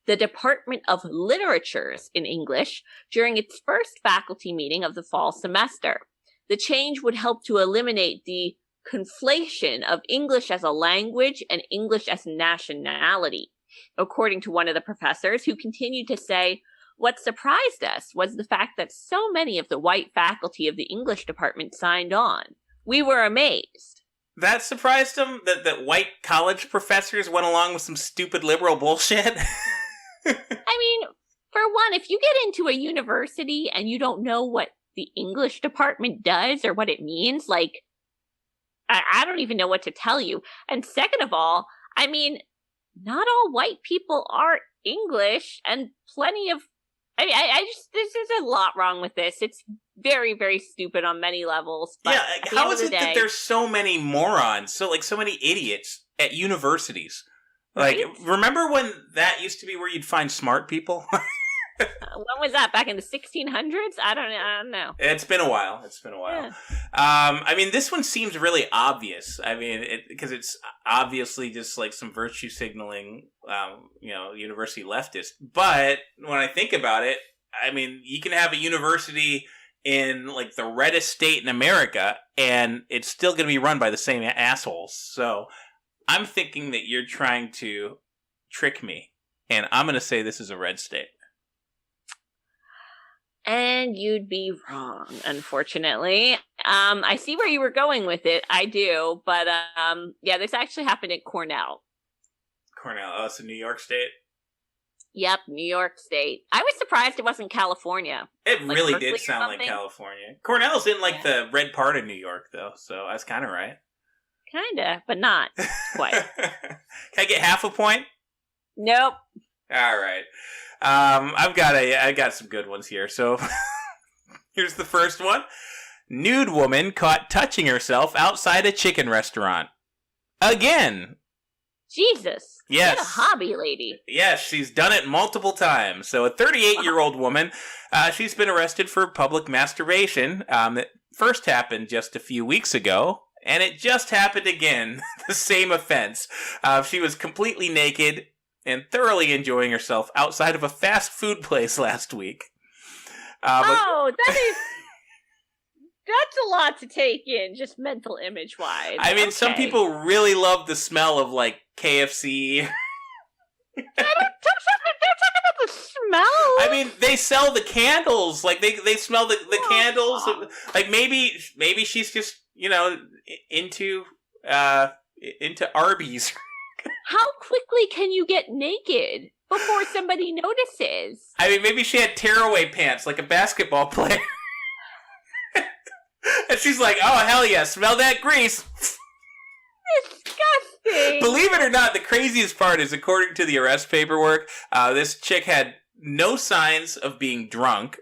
the Department of Literatures in English during its first faculty meeting of the fall semester. The change would help to eliminate the conflation of English as a language and English as nationality, according to one of the professors, who continued to say, "What surprised us was the fact that so many of the white faculty of the English department signed on. We were amazed." That surprised them? That white college professors went along with some stupid liberal bullshit? I mean, for one, if you get into a university and you don't know what the English department does or what it means, like, I don't even know what to tell you. And second of all, I mean, not all white people are English, and plenty of, there's a lot wrong with this. It's very, very stupid on many levels. But yeah, how is it that there's so many morons, so many idiots at universities? Like, right? Remember when that used to be where you'd find smart people? When was that? Back in the 1600s? I don't know. It's been a while. Yeah. I mean, this one seems really obvious. I mean, because it's obviously just like some virtue signaling, university leftist. But when I think about it, I mean, you can have a university in like the reddest state in America, and it's still going to be run by the same assholes. So I'm thinking that you're trying to trick me, and I'm going to say this is a red state. And you'd be wrong, unfortunately. I see where you were going with it. I do. But, this actually happened at Cornell. Oh, it's in New York State? Yep, New York State. I was surprised it wasn't California. It really did sound like California. Cornell's in, the red part of New York, though, so that's kind of right. Kinda, but not quite. Can I get half a point? Nope. All right. I got some good ones here. So here's the first one. Nude woman caught touching herself outside a chicken restaurant. Again. Jesus. Yes. What a hobby, lady. Yes, she's done it multiple times. So a 38-year-old woman, she's been arrested for public masturbation. That first happened just a few weeks ago. And it just happened again. The same offense. She was completely naked and thoroughly enjoying herself outside of a fast food place last week. That's a lot to take in, just mental image-wise. I mean, Some people really love the smell of, KFC. Don't talk about the smell. I mean, they sell the candles. They smell the candles. Maybe she's just, into Arby's. How quickly can you get naked before somebody notices? I mean, maybe she had tearaway pants like a basketball player. And she's like, oh, hell yeah, smell that grease. Disgusting. Believe it or not, the craziest part is, according to the arrest paperwork, this chick had no signs of being drunk.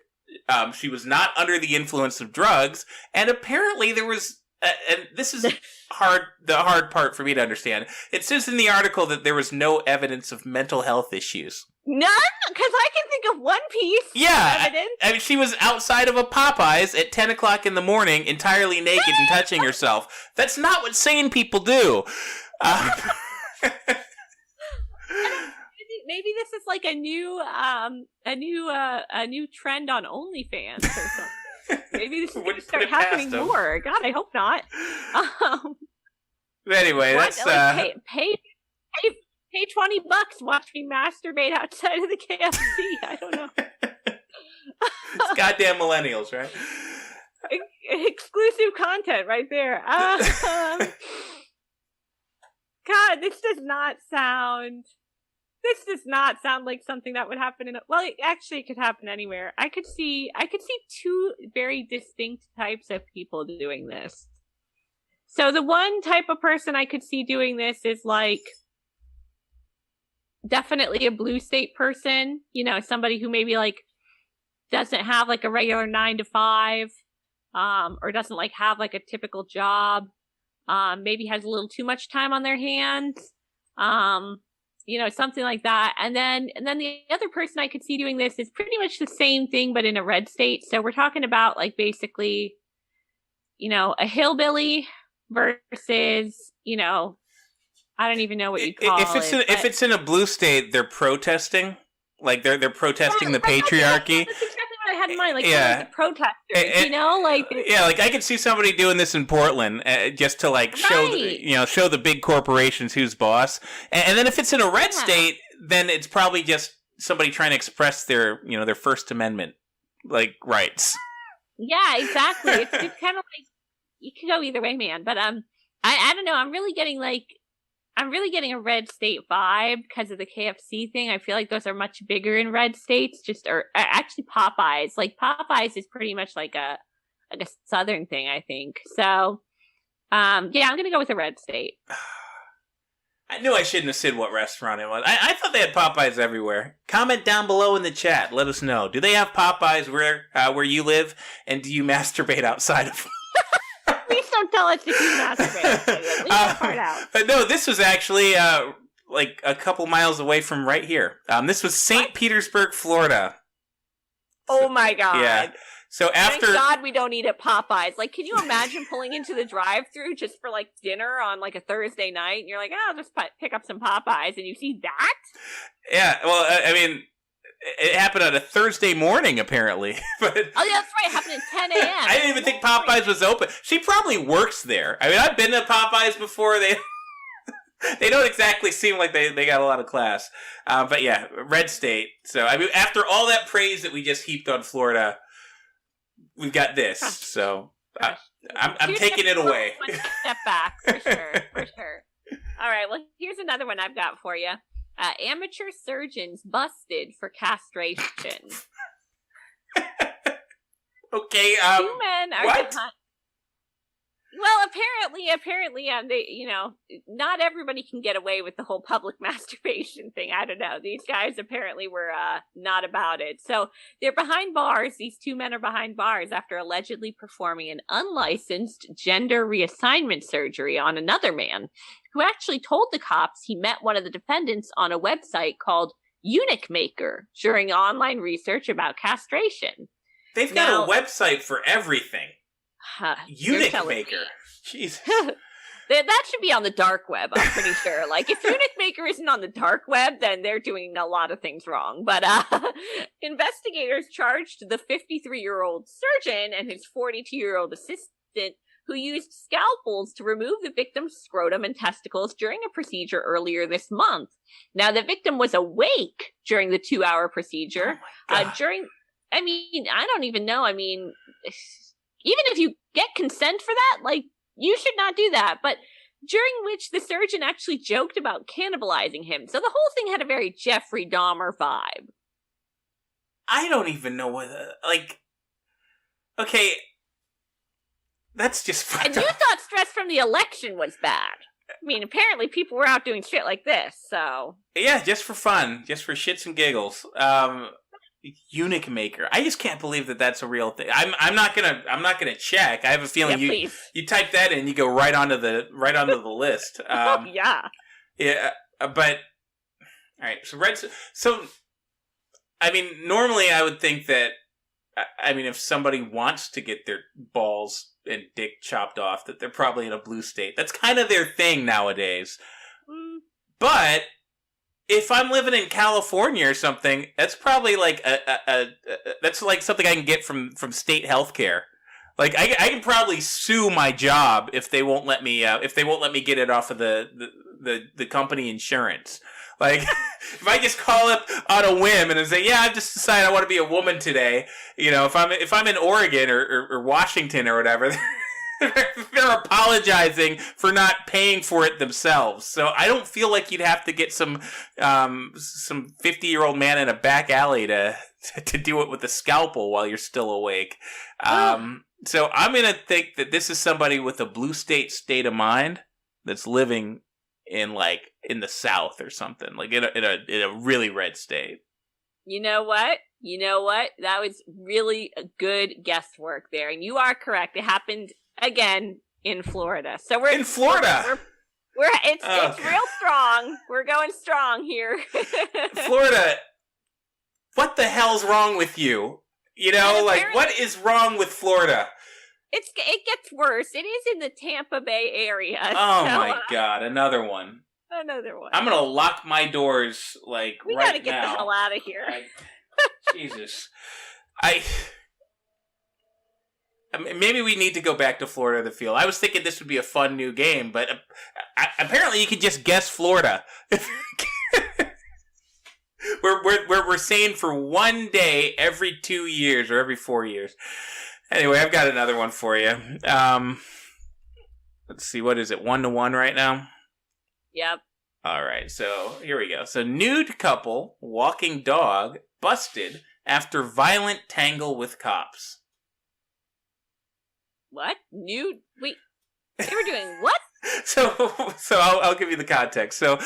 She was not under the influence of drugs, and apparently there was, and this is the hard part for me to understand. It says in the article that there was no evidence of mental health issues. None? Because I can think of one piece of evidence. I mean, she was outside of a Popeyes at 10 o'clock in the morning, entirely naked and touching herself. That's not what sane people do. Maybe this is like a new trend on OnlyFans or something. Maybe this is going to start happening more. God, I hope not. Anyway, that's pay $20, watch me masturbate outside of the KFC. I don't know. It's goddamn millennials, right? Exclusive content right there. God, this does not sound like something that would happen well, actually it could happen anywhere. I could see two very distinct types of people doing this. So the one type of person I could see doing this is like definitely a blue state person, somebody who maybe like doesn't have like a regular 9 to 5, or doesn't like have like a typical job, maybe has a little too much time on their hands, something like that. And then the other person I could see doing this is pretty much the same thing, but in a red state. So we're talking about like basically, a hillbilly versus, I don't even know what you call it. If it's in a blue state, they're protesting. Like they're protesting the patriarchy. That's exactly what I had in mind. Like the protesters, like I could see somebody doing this in Portland just to like show show the big corporations who's boss. And then if it's in a red state, then it's probably just somebody trying to express their their First Amendment like rights. Yeah, exactly. It's kind of like you can go either way, man. But I don't know. I'm really getting a red state vibe because of the KFC thing. I feel like those are much bigger in red states, or actually Popeyes. Like Popeyes is pretty much like a southern thing, I think. So, I'm going to go with a red state. I knew I shouldn't have said what restaurant it was. I thought they had Popeyes everywhere. Comment down below in the chat. Let us know. Do they have Popeyes where you live? And do you masturbate outside of them? Please don't tell us if you masturbate. Leave that part out. But no, this was actually like a couple miles away from right here. This was St. Petersburg, Florida. Oh my God. Yeah. So after... Thank God we don't eat at Popeyes. Like, can you imagine pulling into the drive-thru just for like dinner on like a Thursday night? And you're like, I'll just pick up some Popeyes. And you see that? Yeah. Well, I mean... It happened on a Thursday morning, apparently. But oh, yeah, that's right. It happened at 10 a.m. I didn't even think Popeyes was open. She probably works there. I mean, I've been to Popeyes before. They don't exactly seem like they got a lot of class. But yeah, red state. So, I mean, after all that praise that we just heaped on Florida, we've got this. So, I'm taking it away. One step back, for sure. All right, well, here's another one I've got for you. Amateur surgeons busted for castration. Okay, 2 men are what? Well, apparently, they, not everybody can get away with the whole public masturbation thing. I don't know. These guys apparently were not about it. So they're behind bars. These 2 men are behind bars after allegedly performing an unlicensed gender reassignment surgery on another man who actually told the cops he met one of the defendants on a website called Eunuch Maker during online research about castration. They've got a website for everything. Eunuch Maker. Jesus. That should be on the dark web, I'm pretty sure. Like, if Eunuch Maker isn't on the dark web, then they're doing a lot of things wrong. But investigators charged the 53-year-old surgeon and his 42-year-old assistant who used scalpels to remove the victim's scrotum and testicles during a procedure earlier this month. Now, the victim was awake during the 2-hour procedure. I don't even know. I mean, even if you get consent for that, like, you should not do that. But during which the surgeon actually joked about cannibalizing him. So the whole thing had a very Jeffrey Dahmer vibe. I don't even know what, okay, That's just fucked And you thought stress from the election was bad. I mean, apparently people were out doing shit like this, so... Yeah, just for fun. Just for shits and giggles. Eunuch maker. I just can't believe that that's a real thing. I'm not gonna check. I have a feeling you type that in, you go right onto the list. Yeah. Yeah, but all right. So I mean, normally I would think that, I mean, if somebody wants to get their balls and dick chopped off, that they're probably in a blue state. That's kind of their thing nowadays. But if I'm living in California or something, that's probably like that's like something I can get from state healthcare. Like I can probably sue my job if they won't let me get it off of the company insurance. Like if I just call up on a whim and say, yeah, I've just decided I want to be a woman today. You know, if I'm in Oregon or Washington or whatever. They're apologizing for not paying for it themselves. So I don't feel like you'd have to get some 50-year-old man in a back alley to do it with a scalpel while you're still awake. So I'm going to think that this is somebody with a blue state of mind that's living in the South or something, like in a really red state. You know what? That was really a good guesswork there. And you are correct. It happened again in Florida. So we're in Florida. It's real strong. We're going strong here. Florida. What the hell's wrong with you? You know, like what is wrong with Florida? It gets worse. It is in the Tampa Bay area. Oh my God, another one. Another one. I'm gonna lock my doors we right now. We gotta get the hell out of here. Jesus. Maybe we need to go back to Florida the field. I was thinking this would be a fun new game, but apparently you can just guess Florida. we're saying for one day every 2 years or every 4 years. Anyway, I've got another one for you. Let's see, what is it? 1-1 right now? Yep. All right, so here we go. So nude couple walking dog busted after violent tangle with cops. What? Nude? Wait, they were doing what? So I'll give you the context. So,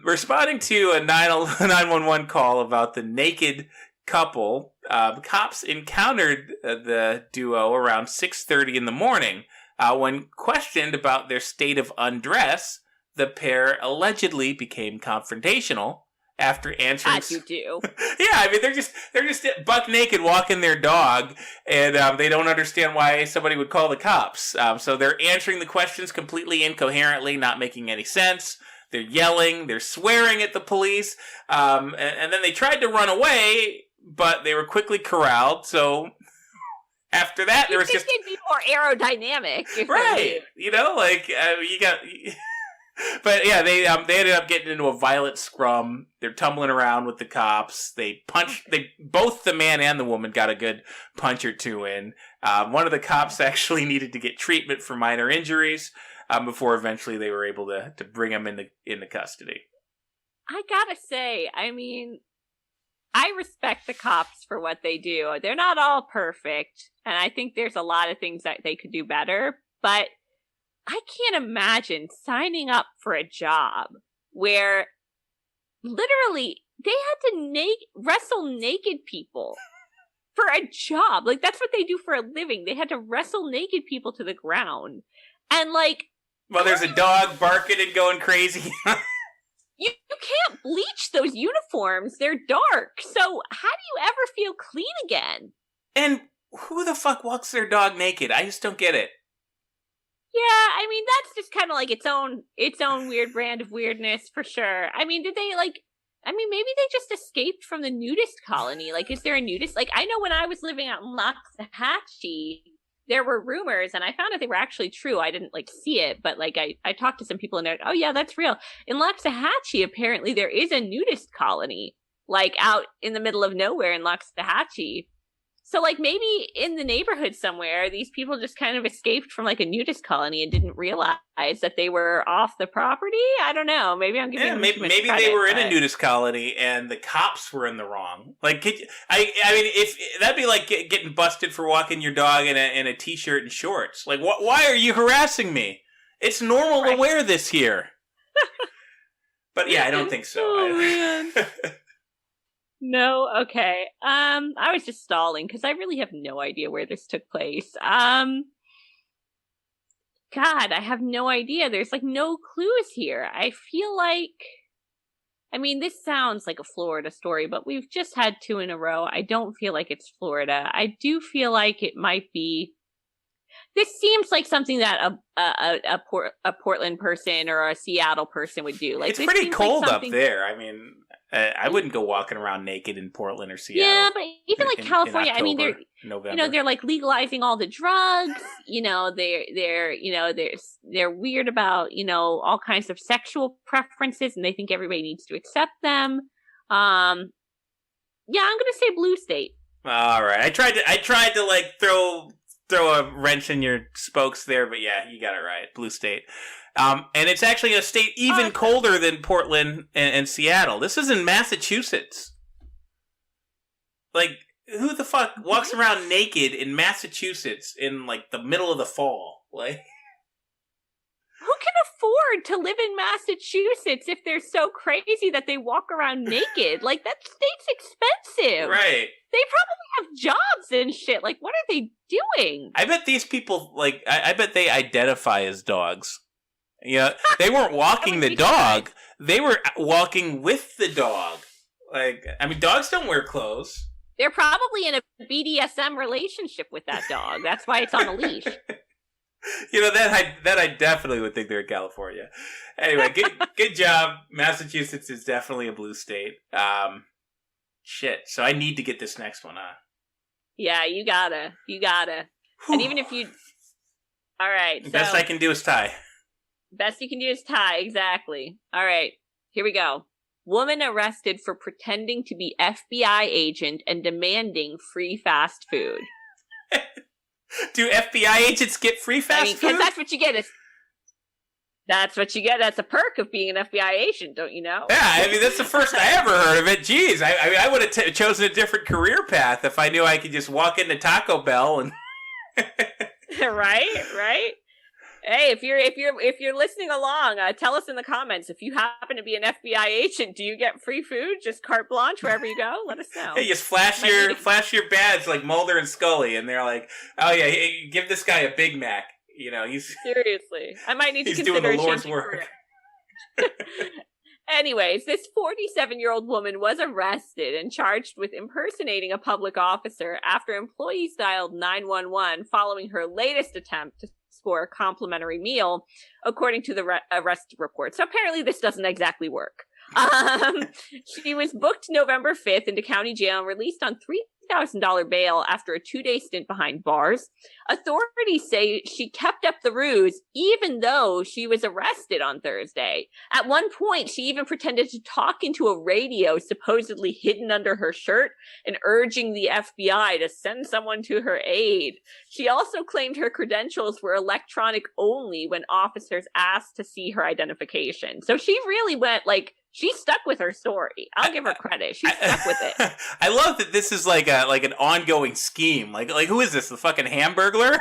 responding to a 911 call about the naked couple, cops encountered the duo around 6:30 in the morning. When questioned about their state of undress, the pair allegedly became confrontational after answering. As you do. Yeah, I mean they're just buck naked walking their dog, and they don't understand why somebody would call the cops. So they're answering the questions completely incoherently, not making any sense. They're yelling, they're swearing at the police, and then they tried to run away, but they were quickly corralled. So after that, there was just they'd be more aerodynamic, right? You know, like you got. But yeah, they ended up getting into a violent scrum. They're tumbling around with the cops. Both the man and the woman got a good punch or two in. One of the cops actually needed to get treatment for minor injuries before eventually they were able to bring him into custody. I gotta say, I mean, I respect the cops for what they do. They're not all perfect, and I think there's a lot of things that they could do better, but I can't imagine signing up for a job where literally they had to wrestle naked people for a job. Like, that's what they do for a living. They had to wrestle naked people to the ground. And well, there's a dog barking and going crazy. You can't bleach those uniforms. They're dark. So how do you ever feel clean again? And who the fuck walks their dog naked? I just don't get it. Yeah, I mean, that's just kind of like its own weird brand of weirdness, for sure. I mean, maybe they just escaped from the nudist colony. Like, is there a nudist? Like, I know when I was living out in Loxahatchee, there were rumors, and I found out they were actually true. I didn't, see it, but, I talked to some people, and they're like, oh, yeah, that's real. In Loxahatchee, apparently, there is a nudist colony, out in the middle of nowhere in Loxahatchee. So, like, maybe in the neighborhood somewhere, these people just kind of escaped from, like, a nudist colony and didn't realize that they were off the property? I don't know. Maybe I'm giving them too much maybe credit, they were in a nudist colony and the cops were in the wrong. Like, I mean, if that'd be like getting busted for walking your dog in a t-shirt and shorts. Like, why are you harassing me? It's normal to wear this here. But yeah, I don't think so. Oh, man. No, okay. I was just stalling because I really have no idea where this took place. God, I have no idea. There's like no clues here. I feel like, I mean, this sounds like a Florida story, but we've just had 2 in a row. I don't feel like it's Florida. I do feel like it might be. This seems like something that a Portland person or a Seattle person would do. Like, it's pretty cold up there. I mean, I wouldn't go walking around naked in Portland or Seattle. Yeah, but even like California, October, I mean, they're November. they're like legalizing all the drugs. They're weird about all kinds of sexual preferences, and they think everybody needs to accept them. Yeah, I'm gonna say blue state. All right, I tried to like throw a wrench in your spokes there, but yeah, you got it right. Blue state. And it's actually a state even colder than Portland and Seattle. This is in Massachusetts. Like, who the fuck walks around naked in Massachusetts in, like, the middle of the fall? Like, who can afford to live in Massachusetts if they're so crazy that they walk around naked? Like, that state's expensive. Right. They probably have jobs and shit. Like, what are they doing? I bet these people, like, I bet they identify as dogs. Yeah, they weren't walking the dog. They were walking with the dog. Like, I mean, dogs don't wear clothes. They're probably in a BDSM relationship with that dog. That's why it's on a leash. That I definitely would think they're in California. Anyway, good job. Massachusetts is definitely a blue state. Shit. So I need to get this next one, huh? Yeah, you gotta. Whew. And even if you, all right. So, best I can do is tie. Best you can do is tie. Exactly. All right. Here we go. Woman arrested for pretending to be FBI agent and demanding free fast food. Do FBI agents get free fast food? Because that's what you get. That's what you get. That's a perk of being an FBI agent, don't you know? Yeah, I mean, that's the first I ever heard of it. Jeez, I would have chosen a different career path if I knew I could just walk into Taco Bell and. Right. Hey, if you're listening along, tell us in the comments if you happen to be an FBI agent. Do you get free food? Just carte blanche wherever you go. Let us know. Hey, just flash your badge like Mulder and Scully, and they're like, "Oh yeah, hey, give this guy a Big Mac." He's seriously. I might need to consider doing the Lord's work. Anyways, this 47-year-old woman was arrested and charged with impersonating a public officer after employees dialed 911 following her latest attempt to score a complimentary meal, according to the arrest report. So apparently this doesn't exactly work. She was booked November 5th into county jail and released on $3,000 bail after a 2-day stint behind bars. Authorities say she kept up the ruse even though she was arrested on Thursday. At one point, she even pretended to talk into a radio supposedly hidden under her shirt and urging the FBI to send someone to her aid. She also claimed her credentials were electronic only when officers asked to see her identification. So she really went she stuck with her story. I'll give her credit. She stuck with it. I love that this is like an ongoing scheme. Like who is this? The fucking Hamburglar?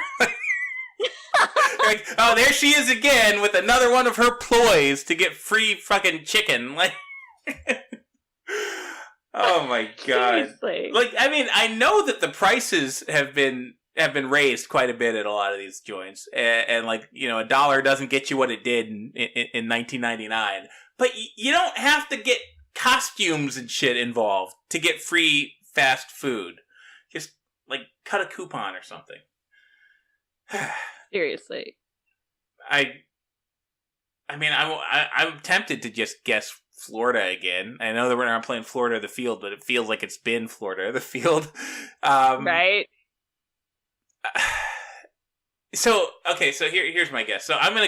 Like, oh, there she is again with another one of her ploys to get free fucking chicken. Like, oh my god! Seriously. Like, I mean, I know that the prices have been raised quite a bit at a lot of these joints, and like, $1 doesn't get you what it did in 1999. But you don't have to get costumes and shit involved to get free fast food. Just, like, cut a coupon or something. Seriously. I mean, I'm tempted to just guess Florida again. I know that we're not playing Florida the Field, but it feels like it's been Florida the Field. Right. So, okay, so here's my guess. So I'm going to go